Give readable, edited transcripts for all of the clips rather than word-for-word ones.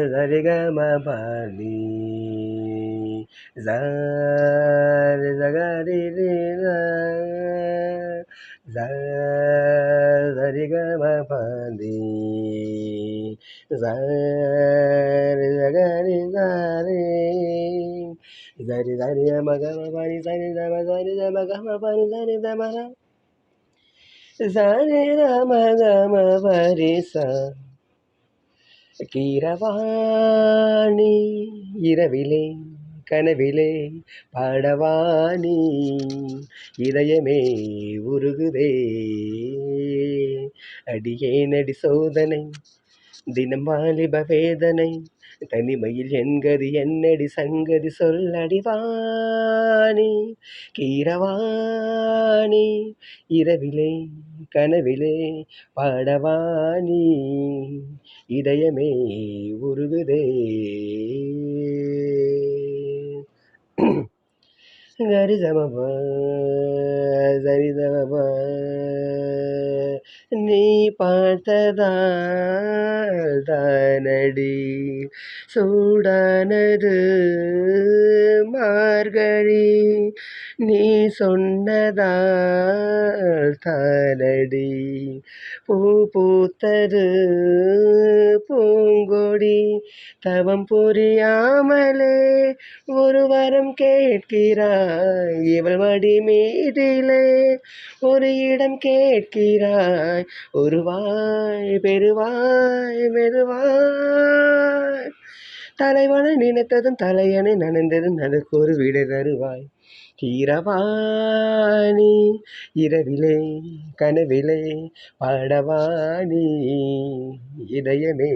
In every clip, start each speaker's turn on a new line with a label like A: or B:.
A: சரிகமபனி சரிகமபனி சரிகரி சரி சரி மகமபனி சரி தம சரி தம கமபனி சரி தமர சரி ரம கம பரிசா கீரவாணி இரவிலே கனவிலே பாடவாணி இதயமே உருகுதே அடியேனடி சோதனை தினம் வாலிப வேதனை தனிமையில் என்கதி என்னடி சங்கதி சொல்லடிவாணி கீரவாணி இரவிலே கனவிலே பாடவாணி இதயமே உருகுதே கரிசமப சரிதமப நீ பார்த்ததால் தானடி சூடானது மார்கழி நீ சொன்னதால் தானடி பூ பூத்தது பூங்கொடி தவம் புரியாமலே ஒரு வரம் கேட்கிறாய் இவள் மடி மீதிலே ஒரு இடம் கேட்கிறாய் ஒருவாய் பெருவாய் மெதுவாய் தலைவனை நினைத்ததும் தலையணை நனைந்ததும் அதற்கு ஒரு விடை தருவாய் கீரவாணி இரவிலே கனவிலே பாடவாணி இதயமே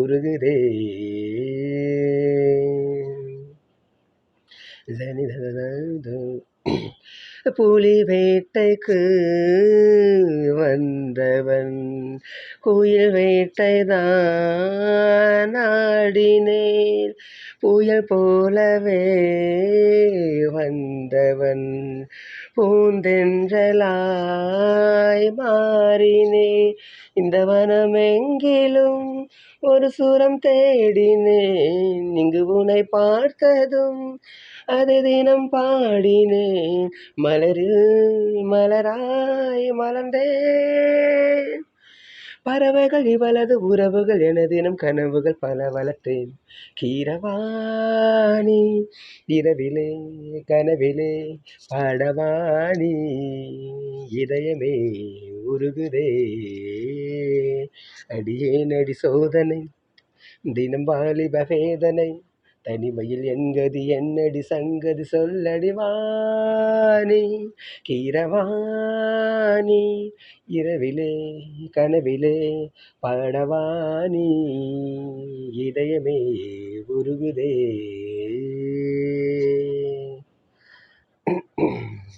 A: உருகுதே புலி வேட்டைக்கு வந்தவன் குயில் வேட்டைதான் ஆடினேன் புயல் போலவே வந்தவன் பூந்தென்றலாய் மாறினே இந்த வனமெங்கிலும் ஒரு சுரம் தேடினேன் இங்கு உன்னை பார்த்ததும் அதை தினம் பாடினேன் மலரில் மலராய் மலர்ந்தேன் பறவைகள் இவளது உறவுகள் என தினம் கனவுகள் பல வளர்த்தேன் கீரவாணி இரவிலே கனவிலே பாடவாணி இதயமே உருகுதே அடியேனடி சோதனை தினம் வாலிப வேதனை தனிமையில் என்கதி என்னடி சங்கதி சொல்லடி வாணி கீரவாணி இரவிலே கனவிலே பாடவாணி இதயமே உருகுதே